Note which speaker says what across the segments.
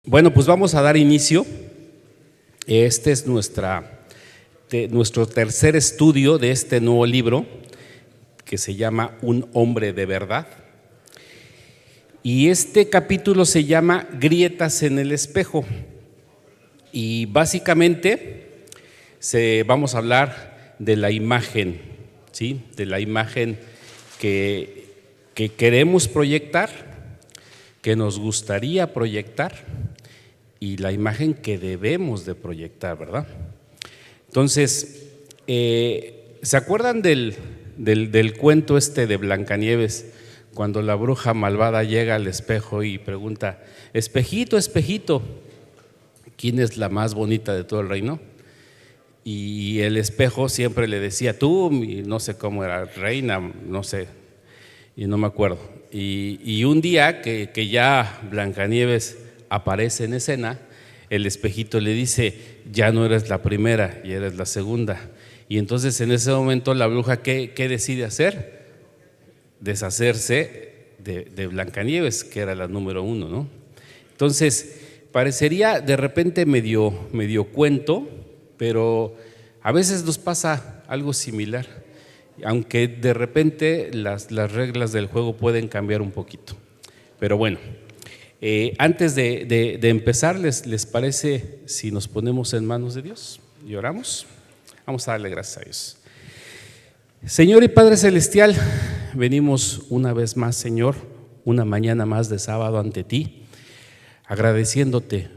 Speaker 1: Bueno, pues vamos a dar inicio. Este es nuestro tercer estudio de este nuevo libro que se llama Un hombre de verdad. Y este capítulo se llama Grietas en el espejo. Y básicamente vamos a hablar de la imagen, ¿sí? De la imagen que queremos proyectar, que nos gustaría proyectar, y la imagen que debemos de proyectar, ¿verdad? Entonces, ¿se acuerdan del cuento de Blancanieves, cuando la bruja malvada llega al espejo y pregunta: espejito, espejito, ¿quién es la más bonita de todo el reino? Y el espejo siempre le decía: tú, no sé cómo era, reina, no sé, y no me acuerdo. Y un día que ya Blancanieves aparece en escena, el espejito le dice: ya no eres la primera, y eres la segunda. Y entonces en ese momento la bruja, ¿qué decide hacer? Deshacerse de Blancanieves, que era la número uno, ¿no? Entonces parecería de repente medio cuento, pero a veces nos pasa algo similar, aunque de repente las reglas del juego pueden cambiar un poquito. Pero bueno, antes de empezar, ¿les parece si nos ponemos en manos de Dios y oramos? Vamos a darle gracias a Dios. Señor y Padre Celestial, venimos una vez más, Señor, una mañana más de sábado ante ti, agradeciéndote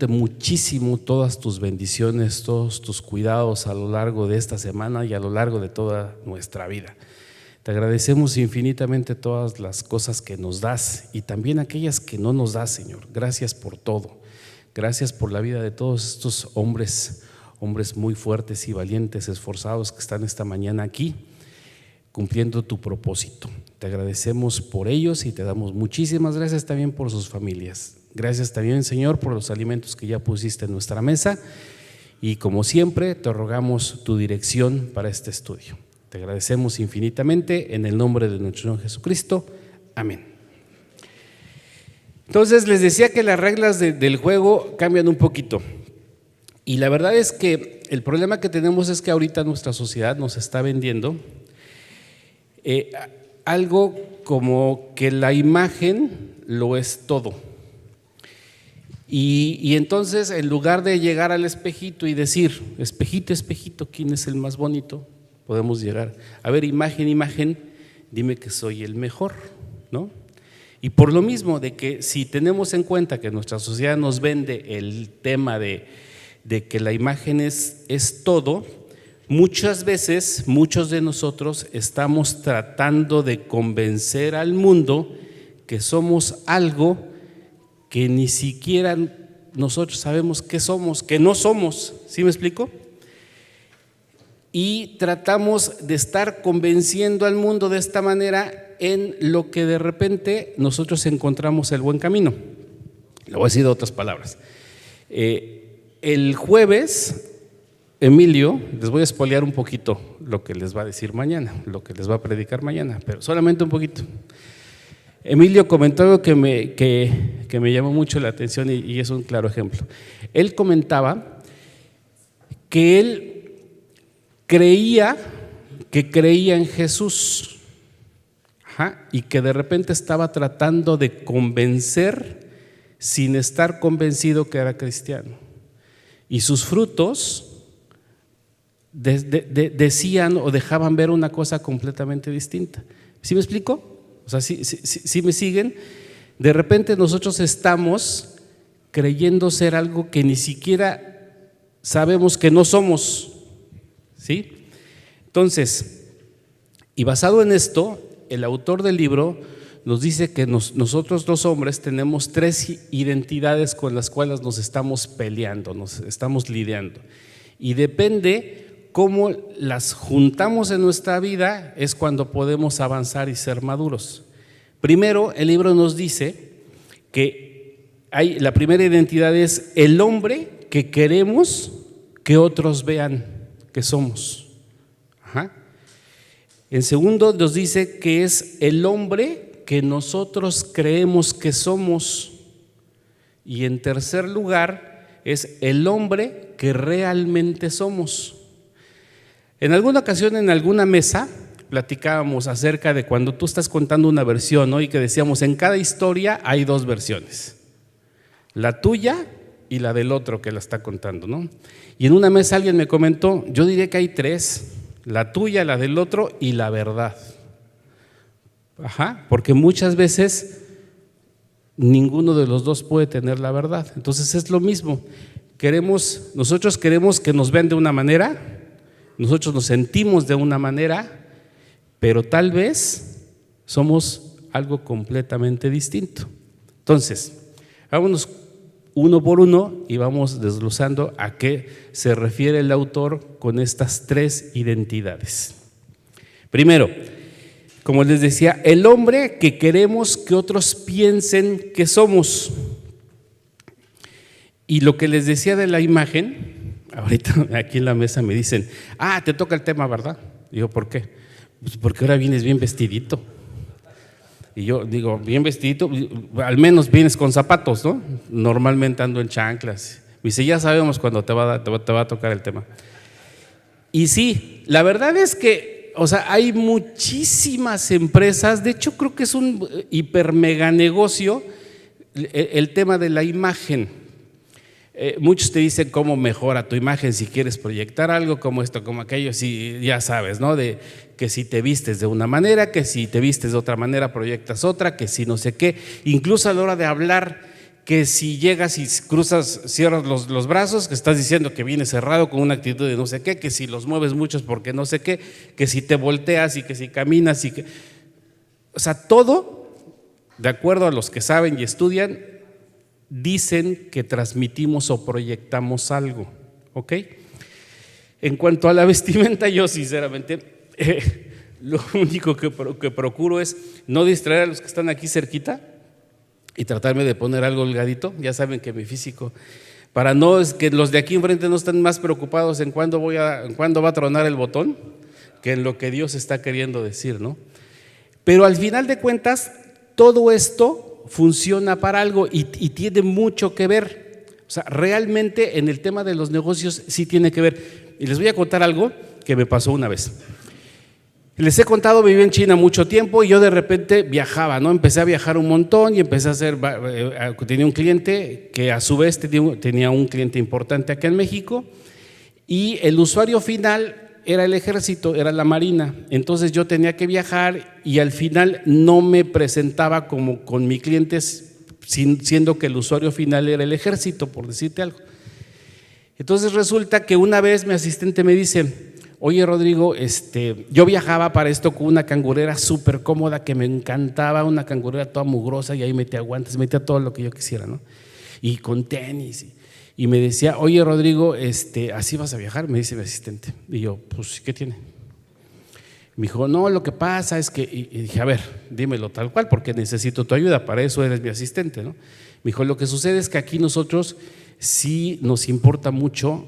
Speaker 1: muchísimo todas tus bendiciones, todos tus cuidados a lo largo de esta semana y a lo largo de toda nuestra vida. Te agradecemos infinitamente todas las cosas que nos das y también aquellas que no nos das, Señor. Gracias por todo. Gracias por la vida de todos estos hombres muy fuertes y valientes, esforzados, que están esta mañana aquí cumpliendo tu propósito. Te agradecemos por ellos y te damos muchísimas gracias también por sus familias. Gracias también, Señor, por los alimentos que ya pusiste en nuestra mesa, y como siempre te rogamos tu dirección para este estudio. Te agradecemos infinitamente en el nombre de nuestro Señor Jesucristo. Amén. Entonces les decía que las reglas del juego cambian un poquito, y la verdad es que el problema que tenemos es que ahorita nuestra sociedad nos está vendiendo algo como que la imagen lo es todo. Y entonces, en lugar de llegar al espejito y decir: espejito, espejito, ¿quién es el más bonito?, podemos llegar: a ver, imagen, imagen, dime que soy el mejor, ¿no? Y por lo mismo de que si tenemos en cuenta que nuestra sociedad nos vende el tema de que la imagen es todo, muchas veces muchos de nosotros estamos tratando de convencer al mundo que somos algo que ni siquiera nosotros sabemos qué somos, que no somos. ¿Sí me explico? Y tratamos de estar convenciendo al mundo de esta manera, en lo que de repente nosotros encontramos el buen camino. Lo voy a decir de otras palabras. El jueves, Emilio, les voy a espolear un poquito lo que les va a decir mañana, lo que les va a predicar mañana, pero solamente un poquito. Emilio comentó algo que me llamó mucho la atención y es un claro ejemplo. Él comentaba que él creía en Jesús, y que de repente estaba tratando de convencer sin estar convencido que era cristiano. Y sus frutos decían o dejaban ver una cosa completamente distinta. ¿Sí me explico? O sea, ¿sí me siguen? De repente nosotros estamos creyendo ser algo que ni siquiera sabemos que no somos, ¿sí? Entonces, y basado en esto, el autor del libro nos dice que nosotros los hombres tenemos 3 identidades con las cuales nos estamos peleando, nos estamos lidiando, y depende cómo las juntamos en nuestra vida es cuando podemos avanzar y ser maduros. Primero, el libro nos dice que la primera identidad es el hombre que queremos que otros vean que somos. En segundo, nos dice que es el hombre que nosotros creemos que somos. Y en tercer lugar es el hombre que realmente somos. En alguna ocasión, en alguna mesa, platicábamos acerca de cuando tú estás contando una versión, ¿no? Y que decíamos, en cada historia hay dos versiones, la tuya y la del otro que la está contando, ¿no? Y en una mesa alguien me comentó, yo diría que hay tres, la tuya, la del otro y la verdad. Porque muchas veces ninguno de los dos puede tener la verdad. Entonces es lo mismo, nosotros queremos que nos vean de una manera, nosotros nos sentimos de una manera, pero tal vez somos algo completamente distinto. Entonces, vámonos uno por uno y vamos desglosando a qué se refiere el autor con estas tres identidades. Primero, como les decía, el hombre que queremos que otros piensen que somos. Y lo que les decía de la imagen, ahorita aquí en la mesa me dicen, te toca el tema, ¿verdad? Digo, ¿por qué? Pues porque ahora vienes bien vestidito. Y yo digo, bien vestidito, al menos vienes con zapatos, ¿no? Normalmente ando en chanclas. Me dice, ya sabemos cuando te va a tocar el tema. Y sí, la verdad es que, hay muchísimas empresas, de hecho creo que es un hiper mega negocio el tema de la imagen. Muchos te dicen cómo mejora tu imagen si quieres proyectar algo, como esto, como aquello, si ya sabes, ¿no? De que si te vistes de una manera, que si te vistes de otra manera proyectas otra, que si no sé qué, incluso a la hora de hablar, que si llegas y cierras los brazos, que estás diciendo que vienes cerrado con una actitud de no sé qué, que si los mueves muchos porque no sé qué, que si te volteas y que si caminas y que… todo, de acuerdo a los que saben y estudian, dicen que transmitimos o proyectamos algo, ¿ok? En cuanto a la vestimenta, yo sinceramente lo único que procuro es no distraer a los que están aquí cerquita y tratarme de poner algo holgadito. Ya saben que mi físico, para no es que los de aquí enfrente no estén más preocupados en cuándo va a tronar el botón que en lo que Dios está queriendo decir, ¿no? Pero al final de cuentas, todo esto funciona para algo y tiene mucho que ver. Realmente en el tema de los negocios sí tiene que ver. Y les voy a contar algo que me pasó una vez. Les he contado, viví en China mucho tiempo y yo de repente viajaba, ¿no? Empecé a viajar un montón y empecé tenía un cliente que a su vez tenía un cliente importante acá en México y el usuario final era el ejército, era la marina. Entonces yo tenía que viajar y al final no me presentaba como con mi cliente, siendo que el usuario final era el ejército, por decirte algo. Entonces resulta que una vez mi asistente me dice, oye Rodrigo, yo viajaba para esto con una cangurera súper cómoda que me encantaba, una cangurera toda mugrosa y ahí metía guantes, metía todo lo que yo quisiera, ¿no? Y con tenis y me decía, oye Rodrigo, ¿así vas a viajar? Me dice mi asistente. Y yo, pues, ¿qué tiene? Me dijo, no, lo que pasa es que… Y dije, a ver, dímelo tal cual, porque necesito tu ayuda, para eso eres mi asistente, ¿no? Me dijo, lo que sucede es que aquí nosotros sí nos importa mucho,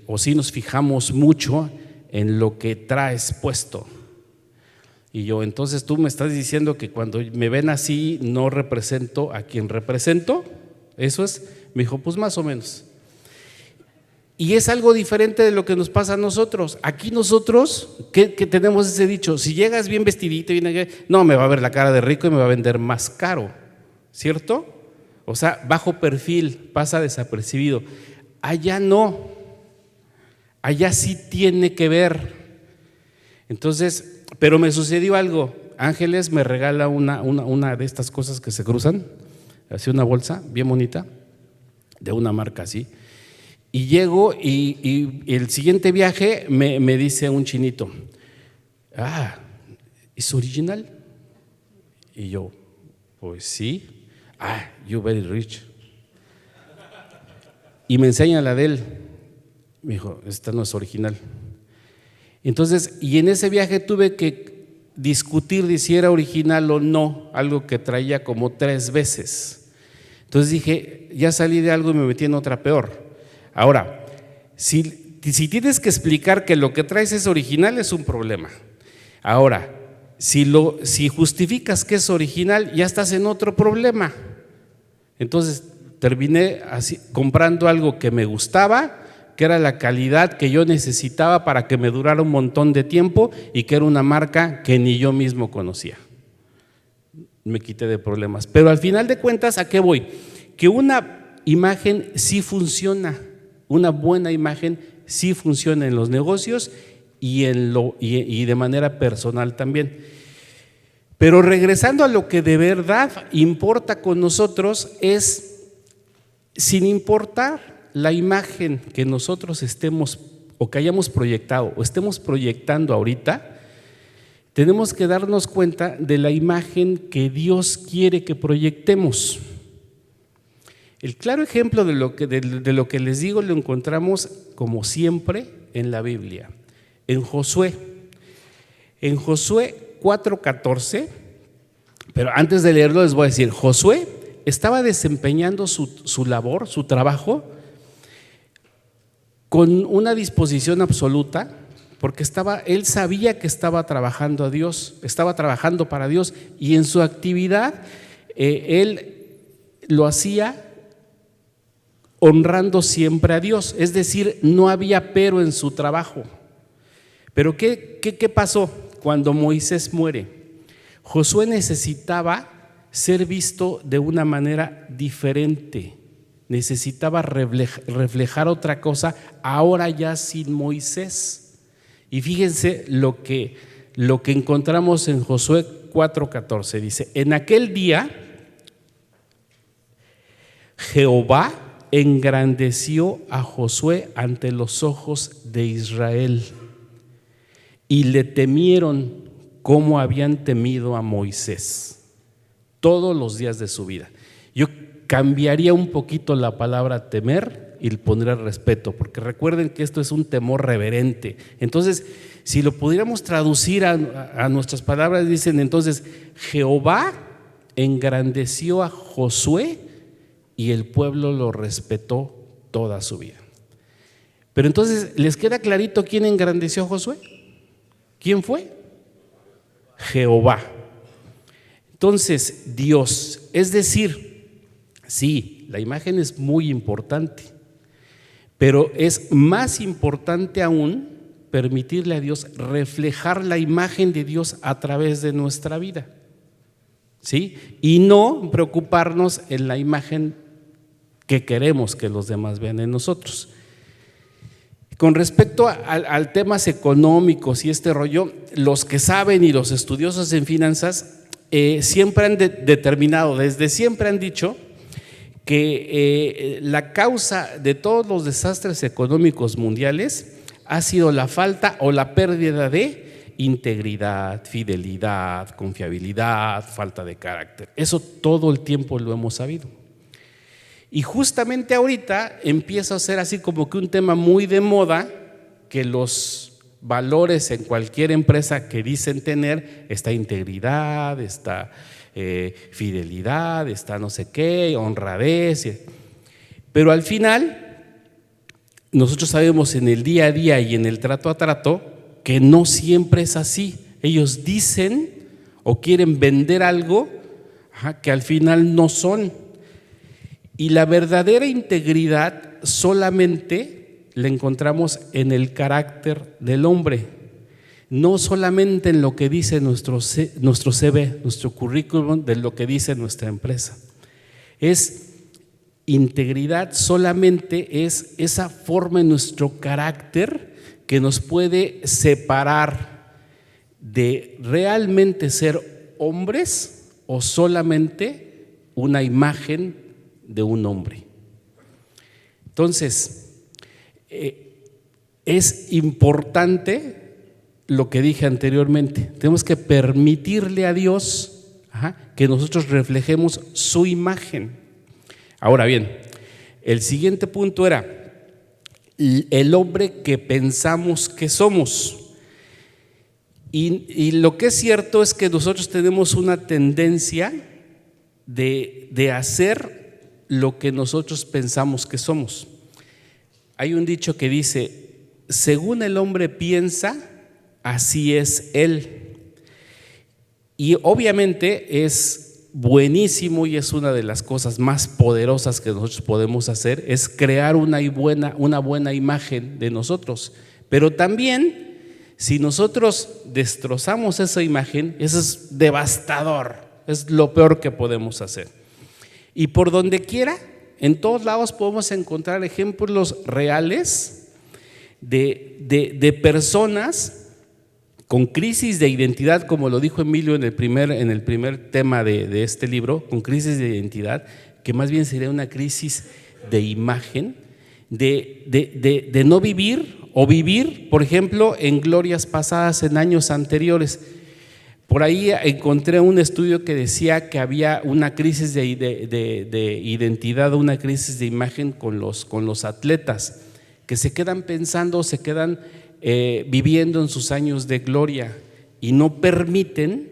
Speaker 1: o sí nos fijamos mucho en lo que traes puesto. Y yo, entonces tú me estás diciendo que cuando me ven así no represento a quien represento, ¿eso es? Me dijo, pues más o menos. Y es algo diferente de lo que nos pasa a nosotros. Aquí nosotros, que tenemos ese dicho, si llegas bien vestidito, no, me va a ver la cara de rico y me va a vender más caro, ¿cierto? Bajo perfil, pasa desapercibido. Allá no, allá sí tiene que ver. Entonces, pero me sucedió algo. Ángeles me regala una de estas cosas que se cruzan, así una bolsa bien bonita, de una marca así, y llego y el siguiente viaje me dice un chinito, ¿es original? Y yo, pues sí. You very rich. Y me enseña la de él. Me dijo, esta no es original. Entonces, y en ese viaje tuve que discutir de si era original o no, algo que traía como 3 veces. Entonces dije, ya salí de algo y me metí en otra peor. Ahora, si tienes que explicar que lo que traes es original, es un problema. Ahora, si justificas que es original, ya estás en otro problema. Entonces, terminé comprando algo que me gustaba, que era la calidad que yo necesitaba para que me durara un montón de tiempo y que era una marca que ni yo mismo conocía. Me quité de problemas. Pero al final de cuentas, ¿a qué voy? Que una imagen sí funciona, una buena imagen sí funciona en los negocios y de manera personal también. Pero regresando a lo que de verdad importa con nosotros es, sin importar la imagen que nosotros estemos o que hayamos proyectado o estemos proyectando ahorita, tenemos que darnos cuenta de la imagen que Dios quiere que proyectemos. El claro ejemplo de lo que les digo lo encontramos, como siempre, en la Biblia. En Josué 4:14, pero antes de leerlo les voy a decir, Josué estaba desempeñando su labor, su trabajo, con una disposición absoluta, porque él sabía que estaba trabajando para Dios, y en su actividad él lo hacía honrando siempre a Dios, es decir, no había pero en su trabajo. Pero ¿qué pasó cuando Moisés muere? Josué necesitaba ser visto de una manera diferente, necesitaba reflejar otra cosa, ahora ya sin Moisés. Y fíjense lo que encontramos en Josué 4:14, dice: en aquel día Jehová engrandeció a Josué ante los ojos de Israel, y le temieron como habían temido a Moisés todos los días de su vida. Yo cambiaría un poquito la palabra temer y le pondría respeto, porque recuerden que esto es un temor reverente. Entonces, si lo pudiéramos traducir a nuestras palabras, dicen entonces: Jehová engrandeció a Josué y el pueblo lo respetó toda su vida. Pero entonces, ¿les queda clarito quién engrandeció a Josué? ¿Quién fue? Jehová. Entonces, Dios, es decir, sí, la imagen es muy importante, pero es más importante aún permitirle a Dios reflejar la imagen de Dios a través de nuestra vida, ¿sí? Y no preocuparnos en la imagen que queremos que los demás vean en nosotros. Con respecto al temas económicos y este rollo, los que saben y los estudiosos en finanzas siempre han determinado, desde siempre han dicho que la causa de todos los desastres económicos mundiales ha sido la falta o la pérdida de integridad, fidelidad, confiabilidad, falta de carácter. Eso todo el tiempo lo hemos sabido. Y justamente ahorita empieza a ser así como que un tema muy de moda, que los valores en cualquier empresa que dicen tener, está integridad, está fidelidad, está no sé qué, honradez. Pero al final, nosotros sabemos en el día a día y en el trato a trato que no siempre es así. Ellos dicen o quieren vender algo que al final no son. Y la verdadera integridad solamente la encontramos en el carácter del hombre, no solamente en lo que dice nuestro CV, nuestro currículum, de lo que dice nuestra empresa. Integridad solamente es esa forma en nuestro carácter que nos puede separar de realmente ser hombres o solamente una imagen de un hombre. Entonces, es importante lo que dije anteriormente. Tenemos que permitirle a Dios que nosotros reflejemos su imagen. Ahora bien, el siguiente punto era el hombre que pensamos que somos. Y lo que es cierto es que nosotros tenemos una tendencia de hacer lo que nosotros pensamos que somos. Hay un dicho que dice: según el hombre piensa, así es él. Y obviamente es buenísimo y es una de las cosas más poderosas que nosotros podemos hacer, es crear una buena imagen de nosotros. Pero también, si nosotros destrozamos esa imagen, eso es devastador, es lo peor que podemos hacer. Y por donde quiera, en todos lados podemos encontrar ejemplos reales de personas con crisis de identidad, como lo dijo Emilio en el primer tema de este libro, con crisis de identidad, que más bien sería una crisis de imagen, de no vivir o vivir, por ejemplo, en glorias pasadas en años anteriores. Por ahí encontré un estudio que decía que había una crisis de identidad, una crisis de imagen con los atletas, que se quedan pensando, se quedan viviendo en sus años de gloria y no permiten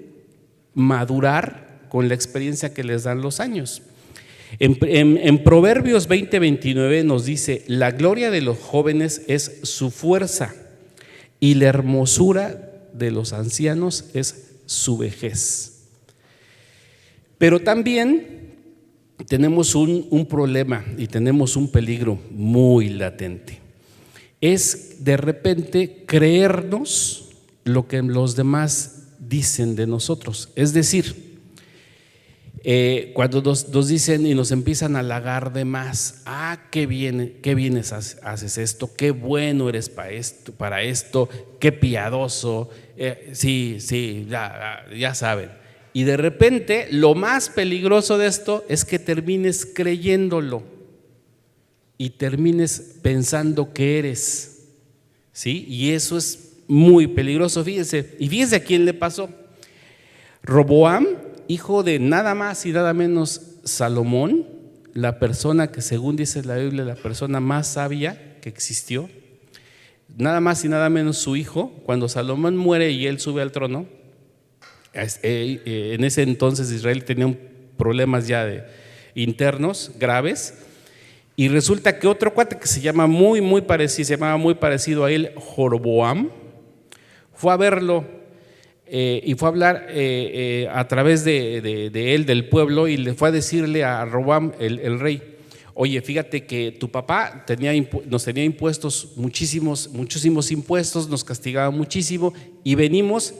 Speaker 1: madurar con la experiencia que les dan los años. En Proverbios 20:29 nos dice: la gloria de los jóvenes es su fuerza y la hermosura de los ancianos es su vejez. Pero también tenemos un problema y tenemos un peligro muy latente. Es de repente creernos lo que los demás dicen de nosotros. Es decir, cuando nos dicen y nos empiezan a halagar de más: qué bien haces esto, qué bueno eres para esto, qué piadoso, sí, ya saben. Y de repente lo más peligroso de esto es que termines creyéndolo y termines pensando que eres, ¿sí? Y eso es muy peligroso, fíjense. Y fíjense a quién le pasó. Roboam, hijo de nada más y nada menos Salomón, la persona que, según dice la Biblia, la persona más sabia que existió, nada más y nada menos su hijo. Cuando Salomón muere y él sube al trono, en ese entonces Israel tenía problemas ya internos graves, y resulta que otro cuate que se llamaba muy parecido a él, Jorboam, fue a verlo y fue a hablar a través de él, del pueblo, y le fue a decirle a Roboam, el rey: oye, fíjate que tu papá nos tenía impuestos, muchísimos impuestos, nos castigaba muchísimo, y venimos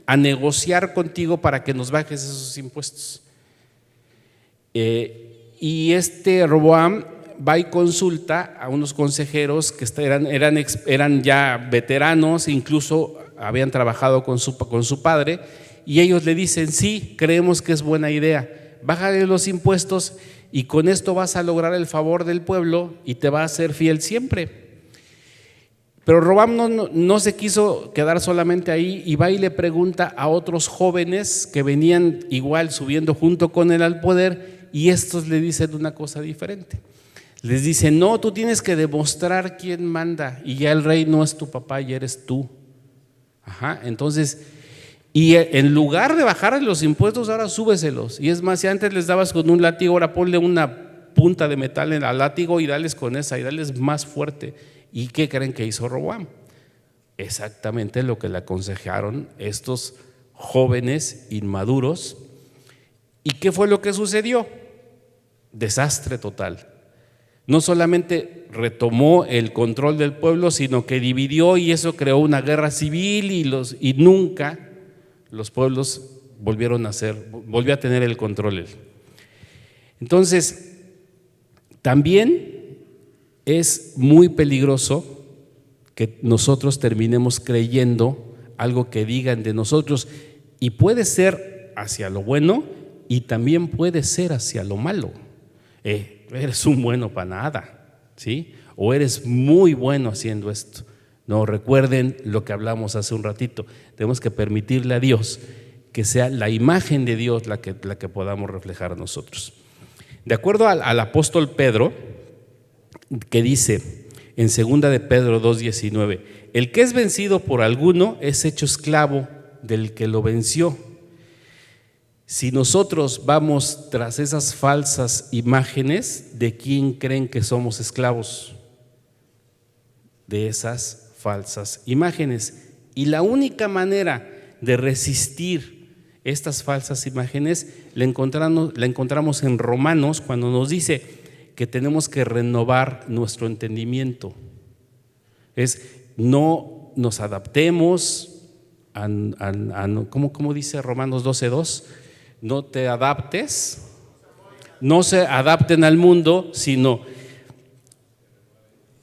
Speaker 1: a negociar contigo para que nos bajes esos impuestos. Y Roboam va y consulta a unos consejeros que eran ya veteranos, incluso habían trabajado con su padre, y ellos le dicen: sí, creemos que es buena idea, bájale los impuestos y con esto vas a lograr el favor del pueblo y te va a ser fiel siempre. Pero Roboam no se quiso quedar solamente ahí, y va y le pregunta a otros jóvenes que venían igual subiendo junto con él al poder, y estos le dicen una cosa diferente. Les dicen: no, tú tienes que demostrar quién manda, y ya el rey no es tu papá, ya eres tú. Entonces, y en lugar de bajarle los impuestos, ahora súbeselos. Y es más, si antes les dabas con un látigo, ahora ponle una punta de metal al látigo y dales con esa, y dales más fuerte. ¿Y qué creen que hizo Roboam? Exactamente lo que le aconsejaron estos jóvenes inmaduros. ¿Y qué fue lo que sucedió? Desastre total. No solamente retomó el control del pueblo, sino que dividió, y eso creó una guerra civil, y nunca los pueblos volvió a tener el control. Entonces, también es muy peligroso que nosotros terminemos creyendo algo que digan de nosotros, y puede ser hacia lo bueno y también puede ser hacia lo malo. Eres un bueno para nada, ¿sí? O eres muy bueno haciendo esto. No, recuerden lo que hablamos hace un ratito. Tenemos que permitirle a Dios que sea la imagen de Dios la que podamos reflejar nosotros. De acuerdo al apóstol Pedro, que dice en 2 de Pedro 2:19: el que es vencido por alguno es hecho esclavo del que lo venció. Si nosotros vamos tras esas falsas imágenes, ¿de quién creen que somos esclavos? De esas falsas imágenes. Y la única manera de resistir Estas falsas imágenes la encontramos en Romanos cuando nos dice que tenemos que renovar nuestro entendimiento. No nos adaptemos ¿cómo dice Romanos 12:2? No te adaptes, no se adapten al mundo, sino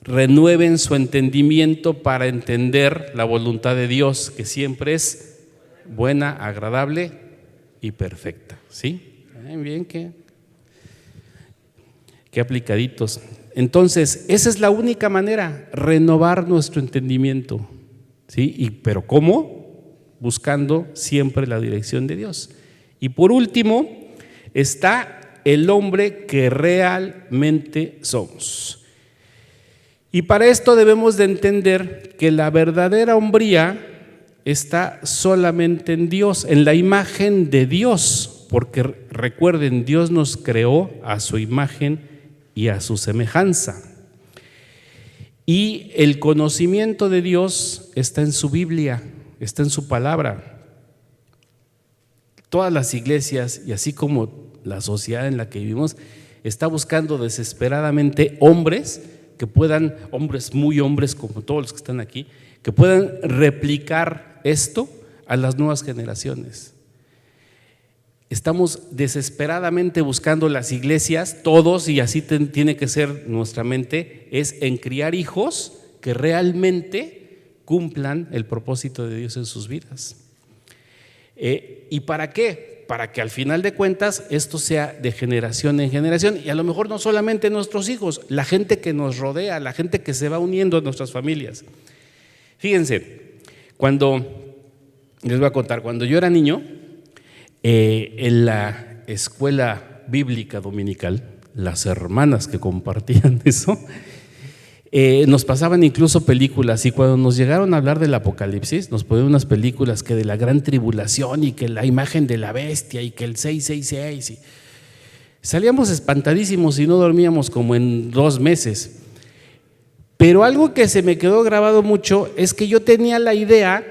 Speaker 1: renueven su entendimiento para entender la voluntad de Dios, que siempre es buena, agradable y perfecta. ¿Sí? Bien, qué aplicaditos. Entonces, esa es la única manera, renovar nuestro entendimiento. ¿Sí? Pero ¿cómo? Buscando siempre la dirección de Dios. Y por último, está el hombre que realmente somos. Y para esto debemos de entender que la verdadera hombría está solamente en Dios, en la imagen de Dios, porque recuerden, Dios nos creó a su imagen y a su semejanza. Y el conocimiento de Dios está en su Biblia, está en su palabra. Todas las iglesias, y así como la sociedad en la que vivimos, está buscando desesperadamente hombres que puedan, muy hombres como todos los que están aquí, que puedan replicar esto a las nuevas generaciones. Estamos desesperadamente buscando las iglesias, todos, y así tiene que ser nuestra mente, es en criar hijos que realmente cumplan el propósito de Dios en sus vidas. ¿Y para qué? Para que al final de cuentas esto sea de generación en generación, y a lo mejor no solamente nuestros hijos, la gente que nos rodea, la gente que se va uniendo a nuestras familias. Fíjense, les voy a contar, cuando yo era niño, en la escuela bíblica dominical, las hermanas que compartían eso, nos pasaban incluso películas, y cuando nos llegaron a hablar del Apocalipsis, nos ponían unas películas que de la gran tribulación y que la imagen de la bestia y que el 666, y salíamos espantadísimos y no dormíamos como en 2 meses. Pero algo que se me quedó grabado mucho es que yo tenía la idea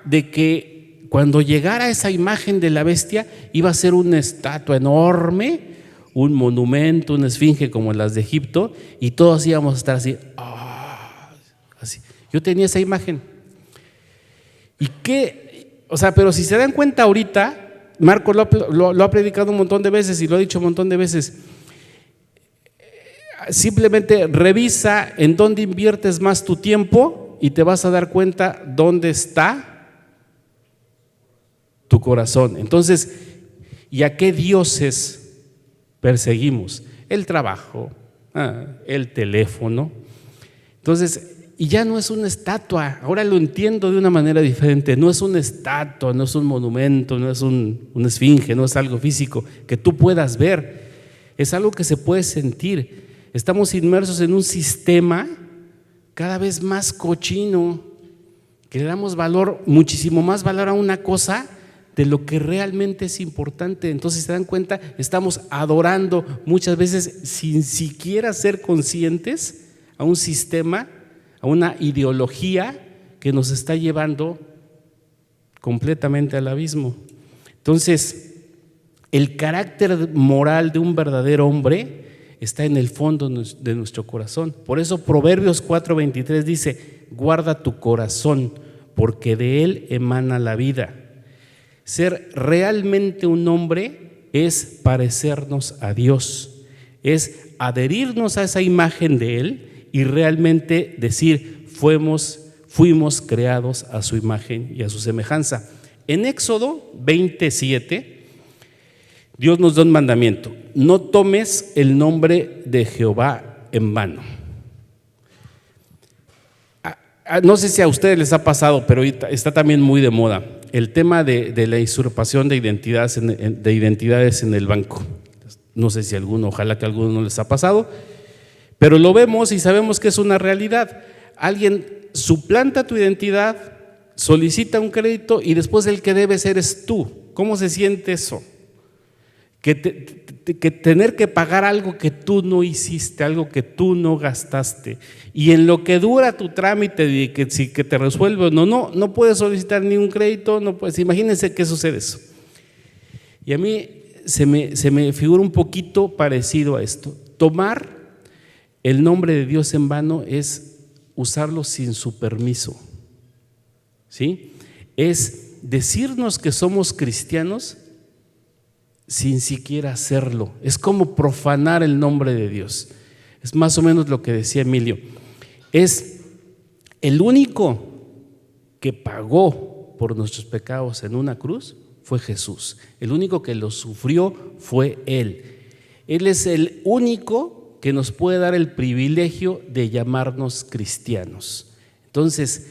Speaker 1: de que cuando llegara esa imagen de la bestia iba a ser una estatua enorme, un monumento, una esfinge como las de Egipto, y todos íbamos a estar así, así. Yo tenía esa imagen. Pero si se dan cuenta ahorita, Marco lo ha predicado un montón de veces y lo ha dicho un montón de veces. Simplemente revisa en dónde inviertes más tu tiempo y te vas a dar cuenta dónde está tu corazón. Entonces, ¿y a qué dioses perseguimos? El trabajo, el teléfono. Entonces, y ya no es una estatua, ahora lo entiendo de una manera diferente. No es una estatua, no es un monumento, no es una esfinge, no es algo físico que tú puedas ver, es algo que se puede sentir. Estamos inmersos en un sistema cada vez más cochino, que le damos muchísimo más valor a una cosa de lo que realmente es importante. Entonces, se dan cuenta, estamos adorando muchas veces sin siquiera ser conscientes a un sistema, a una ideología que nos está llevando completamente al abismo. Entonces, el carácter moral de un verdadero hombre está en el fondo de nuestro corazón. Por eso Proverbios 4:23 dice: guarda tu corazón, porque de él emana la vida. Ser realmente un hombre es parecernos a Dios, es adherirnos a esa imagen de él y realmente decir: fuimos creados a su imagen y a su semejanza. En Éxodo 27, Dios nos da un mandamiento: no tomes el nombre de Jehová en vano. No sé si a ustedes les ha pasado, pero está también muy de moda el tema de la usurpación de identidades en el banco. No sé si ojalá que a alguno no les ha pasado, pero lo vemos y sabemos que es una realidad. Alguien suplanta tu identidad, solicita un crédito y después el que debe ser es tú. ¿Cómo se siente eso? Que tener que pagar algo que tú no hiciste, algo que tú no gastaste, y en lo que dura tu trámite de que te resuelve o no puedes solicitar ni un crédito, no puedes. Imagínense qué sucede eso. Y a mí se me figura un poquito parecido a esto. Tomar el nombre de Dios en vano es usarlo sin su permiso, ¿sí? Es decirnos que somos cristianos sin siquiera hacerlo. Es como profanar el nombre de Dios. Es más o menos lo que decía Emilio. Es el único que pagó por nuestros pecados en una cruz fue Jesús. El único que los sufrió fue Él. Él es el único que nos puede dar el privilegio de llamarnos cristianos. Entonces,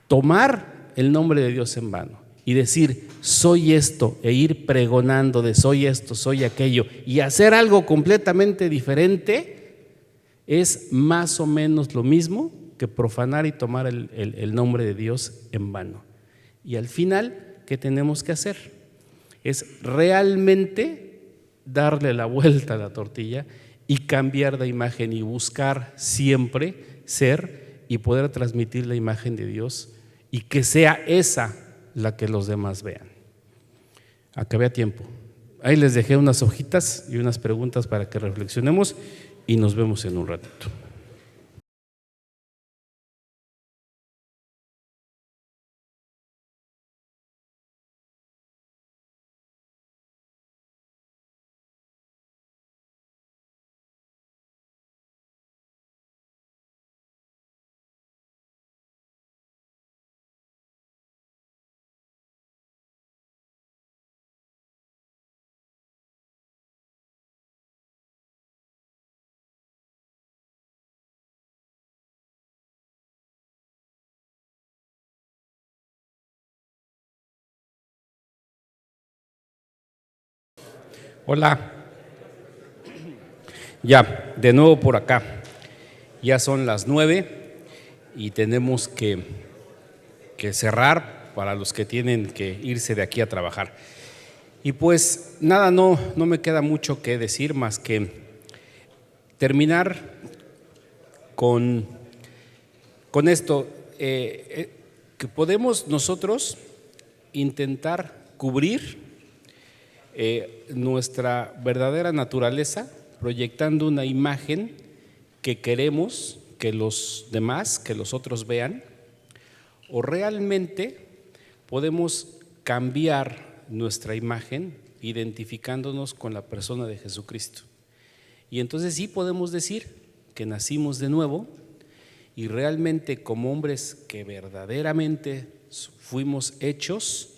Speaker 1: tomar el nombre de Dios en vano y decir soy esto e ir pregonando de soy esto, soy aquello y hacer algo completamente diferente es más o menos lo mismo que profanar y tomar el nombre de Dios en vano. Y al final, ¿qué tenemos que hacer? Es realmente darle la vuelta a la tortilla y cambiar de imagen y buscar siempre ser y poder transmitir la imagen de Dios y que sea esa la que los demás vean. Acabé a tiempo. Ahí les dejé unas hojitas y unas preguntas para que reflexionemos y nos vemos en un ratito. Hola, ya, de nuevo por acá. Ya son las 9 y tenemos que cerrar para los que tienen que irse de aquí a trabajar. Y pues nada, no me queda mucho que decir más que terminar con esto, que podemos nosotros intentar cubrir nuestra verdadera naturaleza proyectando una imagen que queremos que los demás, que los otros vean, o realmente podemos cambiar nuestra imagen identificándonos con la persona de Jesucristo. Y entonces sí podemos decir que nacimos de nuevo y realmente como hombres que verdaderamente fuimos hechos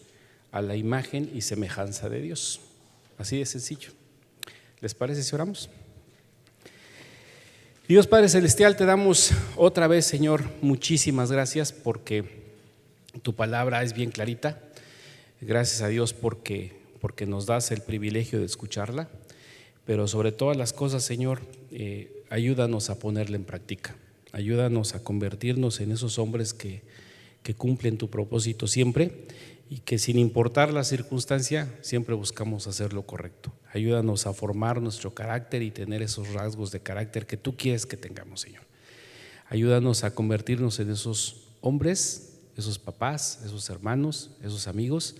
Speaker 1: a la imagen y semejanza de Dios. Así de sencillo. ¿Les parece si oramos? Dios Padre Celestial, te damos otra vez, Señor, muchísimas gracias porque tu palabra es bien clarita. Gracias a Dios porque nos das el privilegio de escucharla, pero sobre todas las cosas, Señor, ayúdanos a ponerla en práctica. Ayúdanos a convertirnos en esos hombres que cumplen tu propósito siempre y que sin importar la circunstancia siempre buscamos hacer lo correcto. Ayúdanos a formar nuestro carácter y tener esos rasgos de carácter que tú quieres que tengamos, Señor. Ayúdanos a convertirnos en esos hombres, esos papás, esos hermanos, esos amigos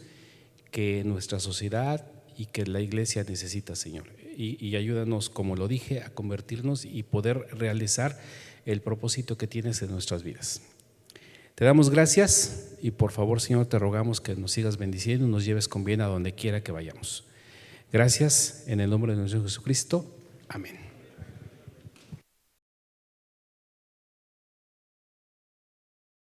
Speaker 1: que nuestra sociedad y que la iglesia necesita, Señor. Y ayúdanos, como lo dije, a convertirnos y poder realizar el propósito que tienes en nuestras vidas. Te damos gracias y por favor, Señor, te rogamos que nos sigas bendiciendo y nos lleves con bien a donde quiera que vayamos. Gracias en el nombre de nuestro Jesucristo. Amén.